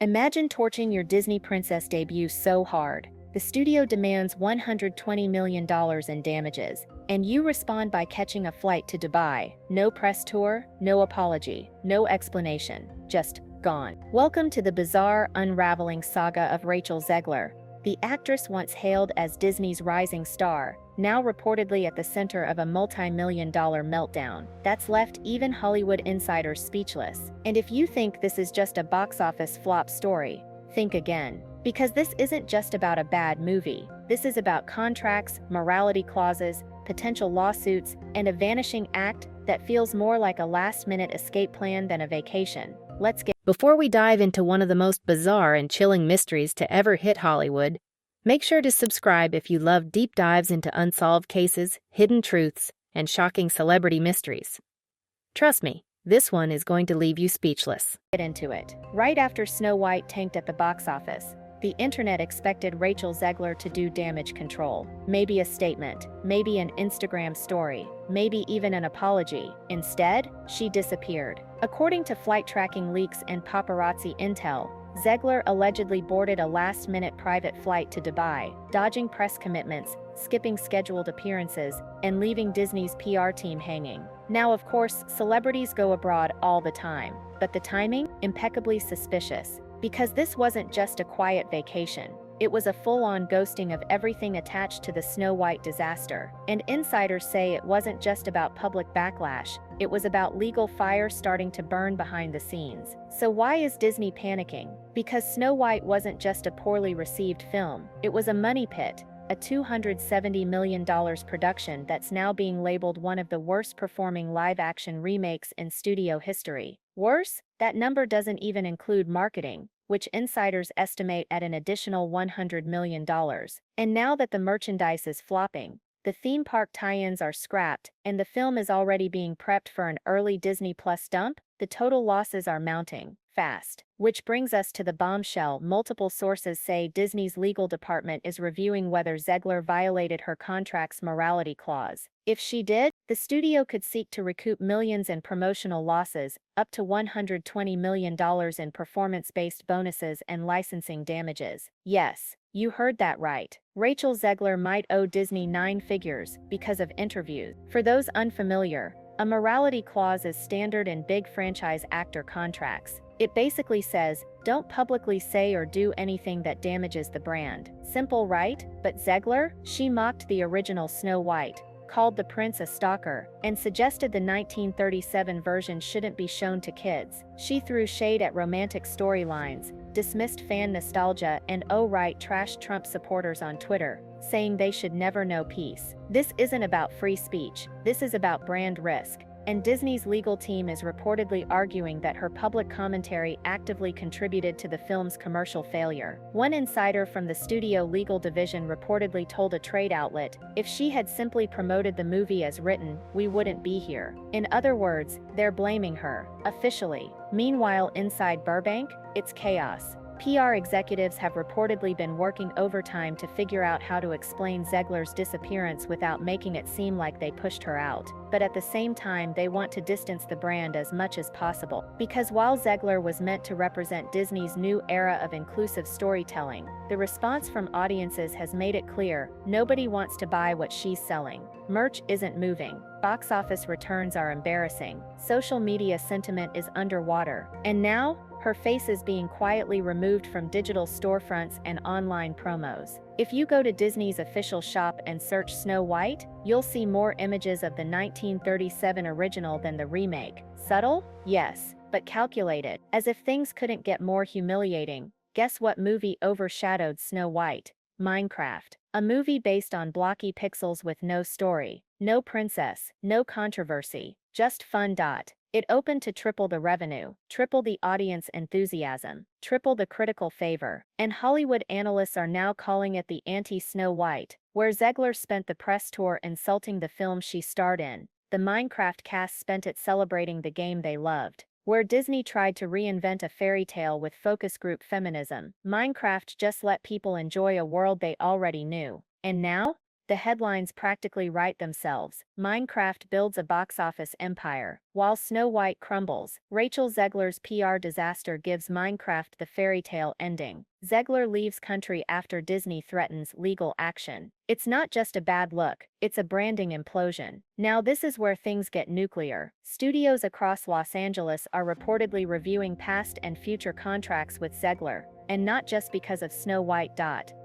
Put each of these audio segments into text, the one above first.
Imagine torching your Disney princess debut so hard. The studio demands $120 million in damages, and you respond by catching a flight to Dubai. No press tour, no apology, no explanation, just gone. Welcome to the bizarre, unraveling saga of Rachel Zegler. The actress once hailed as Disney's rising star, now reportedly at the center of a multi-million-dollar meltdown that's left even Hollywood insiders speechless. And if you think this is just a box office flop story, think again. Because this isn't just about a bad movie. This is about contracts, morality clauses, potential lawsuits, and a vanishing act that feels more like a last-minute escape plan than a vacation. Before we dive into one of the most bizarre and chilling mysteries to ever hit Hollywood, make sure to subscribe if you love deep dives into unsolved cases, hidden truths, and shocking celebrity mysteries. Trust me, this one is going to leave you speechless. Get into it. Right after Snow White tanked at the box office, the internet expected Rachel Zegler to do damage control. Maybe a statement, maybe an Instagram story, maybe even an apology. Instead, she disappeared. According to flight tracking leaks and paparazzi intel, Zegler allegedly boarded a last-minute private flight to Dubai, dodging press commitments, skipping scheduled appearances, and leaving Disney's PR team hanging. Now, of course, celebrities go abroad all the time, but the timing? Impeccably suspicious. Because this wasn't just a quiet vacation. It was a full-on ghosting of everything attached to the Snow White disaster. And insiders say it wasn't just about public backlash, it was about legal fire starting to burn behind the scenes. So why is Disney panicking? Because Snow White wasn't just a poorly received film, it was a money pit. A $270 million production that's now being labeled one of the worst-performing live-action remakes in studio history. Worse, that number doesn't even include marketing, which insiders estimate at an additional $100 million. And now that the merchandise is flopping, the theme park tie-ins are scrapped, and the film is already being prepped for an early Disney Plus dump, the total losses are mounting fast. Which brings us to the bombshell. Multiple sources say Disney's legal department is reviewing whether Zegler violated her contract's morality clause. If she did, the studio could seek to recoup millions in promotional losses, up to $120 million in performance-based bonuses and licensing damages. Yes, you heard that right. Rachel Zegler might owe Disney 9 figures because of interviews. For those unfamiliar, a morality clause is standard in big franchise actor contracts. It basically says, don't publicly say or do anything that damages the brand. Simple, right? But Zegler, she mocked the original Snow White, called the prince a stalker, and suggested the 1937 version shouldn't be shown to kids. She threw shade at romantic storylines, dismissed fan nostalgia, and trashed Trump supporters on Twitter, saying they should never know peace. This isn't about free speech, this is about brand risk. And Disney's legal team is reportedly arguing that her public commentary actively contributed to the film's commercial failure. One insider from the studio legal division reportedly told a trade outlet, "If she had simply promoted the movie as written, we wouldn't be here." In other words, they're blaming her, officially. Meanwhile, inside Burbank, it's chaos. PR executives have reportedly been working overtime to figure out how to explain Zegler's disappearance without making it seem like they pushed her out. But at the same time, they want to distance the brand as much as possible. Because while Zegler was meant to represent Disney's new era of inclusive storytelling, the response from audiences has made it clear, nobody wants to buy what she's selling. Merch isn't moving. Box office returns are embarrassing. Social media sentiment is underwater. And now, her face is being quietly removed from digital storefronts and online promos. If you go to Disney's official shop and search Snow White, you'll see more images of the 1937 original than the remake. Subtle? Yes, but calculated. As if things couldn't get more humiliating, guess what movie overshadowed Snow White? Minecraft. A movie based on blocky pixels with no story, no princess, no controversy, just fun. It opened to triple the revenue, triple the audience enthusiasm, triple the critical favor, and Hollywood analysts are now calling it the anti-Snow White. Where Zegler spent the press tour insulting the film she starred in, the Minecraft cast spent it celebrating the game they loved. Where Disney tried to reinvent a fairy tale with focus group feminism, Minecraft just let people enjoy a world they already knew. And now? The headlines practically write themselves. Minecraft builds a box office empire. While Snow White crumbles, Rachel Zegler's PR disaster gives Minecraft the fairy tale ending. Zegler leaves country after Disney threatens legal action. It's not just a bad look, it's a branding implosion. Now this is where things get nuclear. Studios across Los Angeles are reportedly reviewing past and future contracts with Zegler. And not just because of Snow White.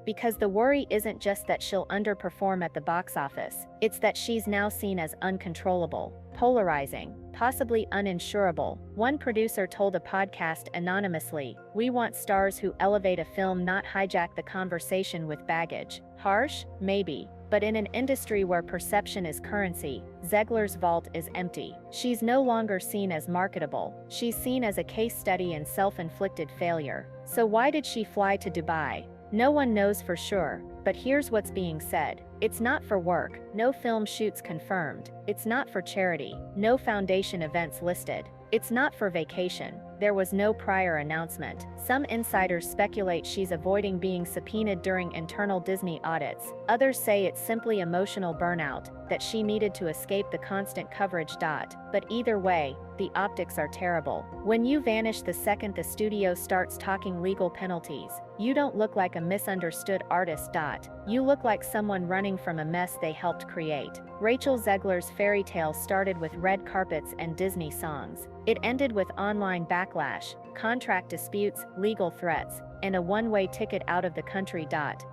Because the worry isn't just that she'll underperform at the box office, it's that she's now seen as uncontrollable, polarizing, possibly uninsurable. One producer told a podcast anonymously, "We want stars who elevate a film, not hijack the conversation with baggage." Harsh? Maybe. But in an industry where perception is currency, Zegler's vault is empty. She's no longer seen as marketable. She's seen as a case study in self-inflicted failure. So why did she fly to Dubai? No one knows for sure, but here's what's being said. It's not for work, no film shoots confirmed. It's not for charity, no foundation events listed. It's not for vacation, there was no prior announcement. Some insiders speculate she's avoiding being subpoenaed during internal Disney audits. Others say it's simply emotional burnout, that she needed to escape the constant coverage. But either way, the optics are terrible. When you vanish the second the studio starts talking legal penalties, you don't look like a misunderstood artist. You look like someone running from a mess they helped create. Rachel Zegler's fairy tale started with red carpets and Disney songs. It ended with online backlash, contract disputes, legal threats, and a one-way ticket out of the country.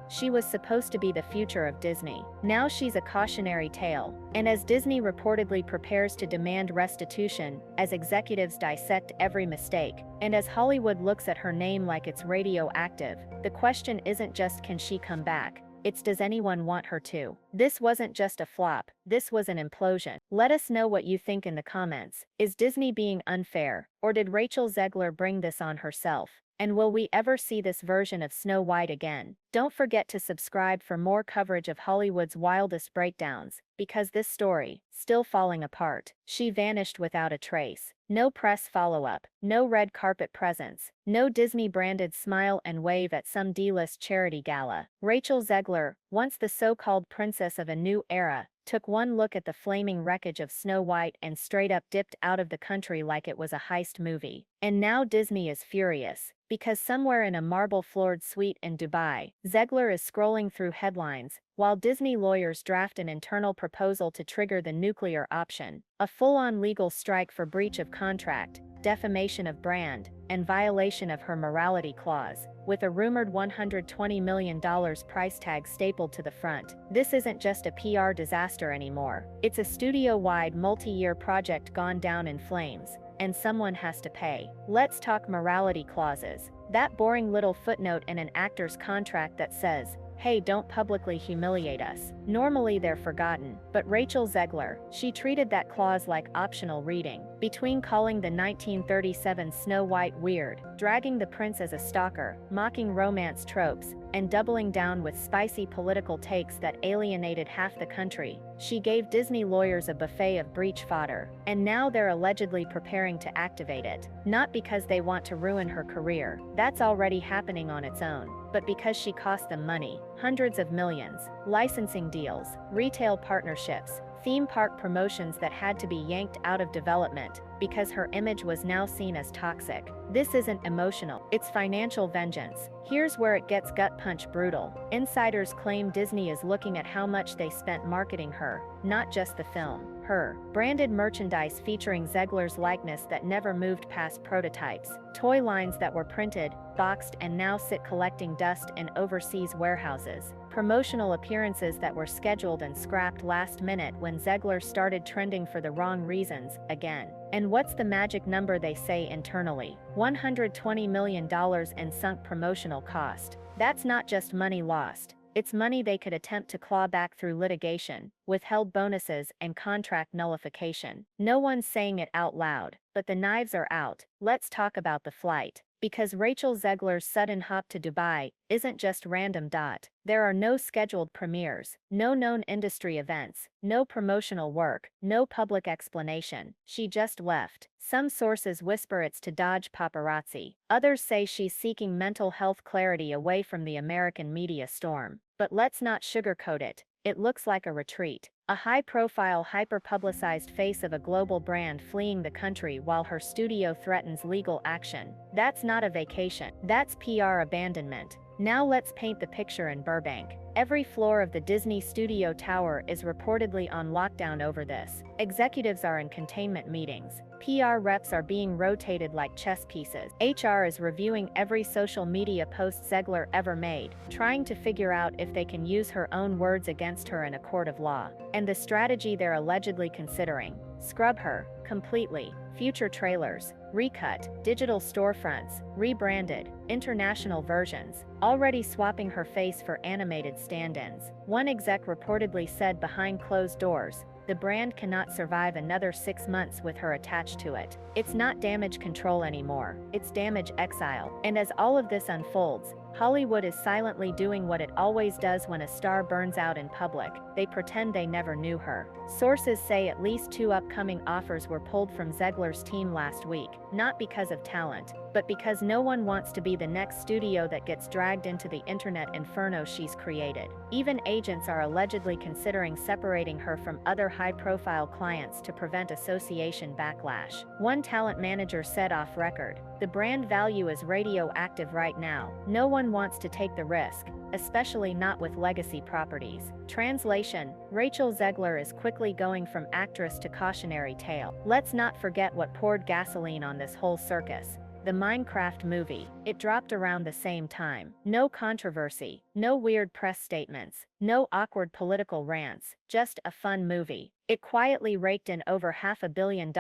She was supposed to be the future of Disney. Now she's a cautionary tale. And as Disney reportedly prepares to demand restitution, as executives dissect every mistake, and as Hollywood looks at her name like it's radioactive, the question isn't just can she come back, it's does anyone want her to? This wasn't just a flop, this was an implosion. Let us know what you think in the comments. Is Disney being unfair, or did Rachel Zegler bring this on herself? And will we ever see this version of Snow White again? Don't forget to subscribe for more coverage of Hollywood's wildest breakdowns, because this story, still falling apart. She vanished without a trace. No press follow-up, no red carpet presence, no Disney-branded smile and wave at some D-list charity gala. Rachel Zegler, once the so-called princess of a new era, took one look at the flaming wreckage of Snow White and straight up dipped out of the country like it was a heist movie. And now Disney is furious, because somewhere in a marble-floored suite in Dubai, Zegler is scrolling through headlines, while Disney lawyers draft an internal proposal to trigger the nuclear option, a full-on legal strike for breach of contract, defamation of brand, and violation of her morality clause, with a rumored $120 million price tag stapled to the front. This isn't just a PR disaster anymore. It's a studio-wide multi-year project gone down in flames, and someone has to pay. Let's talk morality clauses. That boring little footnote in an actor's contract that says, "Hey, don't publicly humiliate us." Normally they're forgotten, but Rachel Zegler, she treated that clause like optional reading. Between calling the 1937 Snow White weird, dragging the prince as a stalker, mocking romance tropes, and doubling down with spicy political takes that alienated half the country, she gave Disney lawyers a buffet of breach fodder. And now they're allegedly preparing to activate it. Not because they want to ruin her career, that's already happening on its own, but because she cost them money, hundreds of millions, licensing deals, retail partnerships, theme park promotions that had to be yanked out of development, because her image was now seen as toxic. This isn't emotional, it's financial vengeance. Here's where it gets gut punch brutal. Insiders claim Disney is looking at how much they spent marketing her, not just the film. Her branded merchandise featuring Zegler's likeness that never moved past prototypes, toy lines that were printed, boxed and now sit collecting dust in overseas warehouses, promotional appearances that were scheduled and scrapped last minute when Zegler started trending for the wrong reasons, again. And what's the magic number they say internally? $120 million in sunk promotional cost. That's not just money lost. It's money they could attempt to claw back through litigation, withheld bonuses, and contract nullification. No one's saying it out loud, but the knives are out. Let's talk about the flight. Because Rachel Zegler's sudden hop to Dubai isn't just random. There are no scheduled premieres, no known industry events, no promotional work, no public explanation. She just left. Some sources whisper it's to dodge paparazzi. Others say she's seeking mental health clarity away from the American media storm. But let's not sugarcoat it. It looks like a retreat. A high-profile, hyper-publicized face of a global brand fleeing the country while her studio threatens legal action. That's not a vacation. That's PR abandonment. Now let's paint the picture in Burbank. Every floor of the Disney Studio Tower is reportedly on lockdown over this. Executives are in containment meetings. PR reps are being rotated like chess pieces. HR is reviewing every social media post Zegler ever made, trying to figure out if they can use her own words against her in a court of law. And the strategy they're allegedly considering: scrub her completely. Future trailers, recut, digital storefronts, rebranded, international versions, already swapping her face for animated stand-ins. One exec reportedly said behind closed doors, the brand cannot survive another 6 months with her attached to it. It's not damage control anymore, it's damage exile. And as all of this unfolds, Hollywood is silently doing what it always does when a star burns out in public: they pretend they never knew her. Sources say at least 2 upcoming offers were pulled from Zegler's team last week, not because of talent, but because no one wants to be the next studio that gets dragged into the internet inferno she's created. Even agents are allegedly considering separating her from other high-profile clients to prevent association backlash. One talent manager said off record, "The brand value is radioactive right now. No one wants to take the risk, especially not with legacy properties." Translation: Rachel Zegler is quickly going from actress to cautionary tale. Let's not forget what poured gasoline on this whole circus: the Minecraft movie. It dropped around the same time. No controversy, no weird press statements, no awkward political rants, just a fun movie. It quietly raked in over $500 million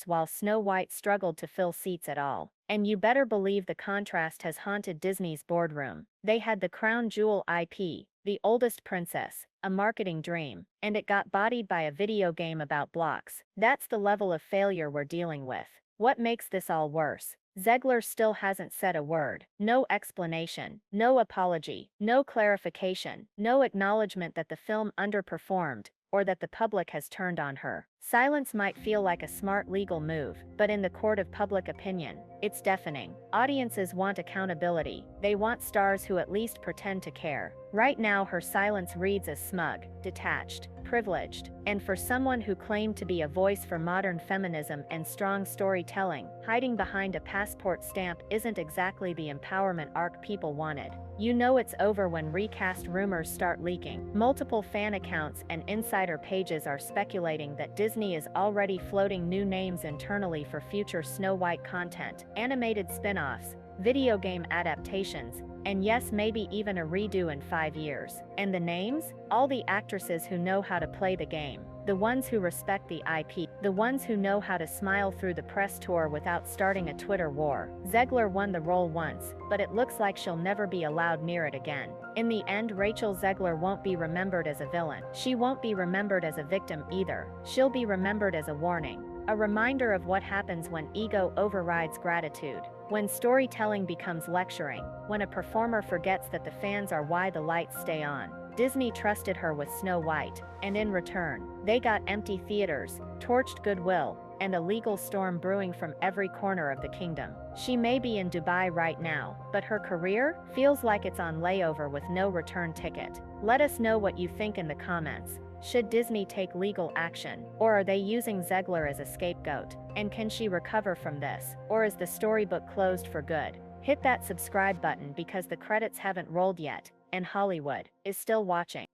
while Snow White struggled to fill seats at all. And you better believe the contrast has haunted Disney's boardroom. They had the crown jewel IP, the oldest princess, a marketing dream, and it got bodied by a video game about blocks. That's the level of failure we're dealing with. What makes this all worse? Zegler still hasn't said a word. No explanation, no apology, no clarification, no acknowledgement that the film underperformed, or that the public has turned on her. Silence might feel like a smart legal move, but in the court of public opinion, it's deafening. Audiences want accountability. They want stars who at least pretend to care. Right now her silence reads as smug, detached, privileged. And for someone who claimed to be a voice for modern feminism and strong storytelling, hiding behind a passport stamp isn't exactly the empowerment arc people wanted. You know it's over when recast rumors start leaking. Multiple fan accounts and insider pages are speculating that Disney is already floating new names internally for future Snow White content, animated spin-offs, video game adaptations, and yes, maybe even a redo in 5 years. And the names? All the actresses who know how to play the game. The ones who respect the IP. The ones who know how to smile through the press tour without starting a Twitter war. Zegler won the role once, but it looks like she'll never be allowed near it again. In the end, Rachel Zegler won't be remembered as a villain. She won't be remembered as a victim either. She'll be remembered as a warning. A reminder of what happens when ego overrides gratitude. When storytelling becomes lecturing. When a performer forgets that the fans are why the lights stay on. Disney trusted her with Snow White, and in return, they got empty theaters, torched goodwill, and a legal storm brewing from every corner of the kingdom. She may be in Dubai right now, but her career feels like it's on layover with no return ticket. Let us know what you think in the comments. Should Disney take legal action, or are they using Zegler as a scapegoat? And can she recover from this, or is the storybook closed for good? Hit that subscribe button because the credits haven't rolled yet, and Hollywood is still watching.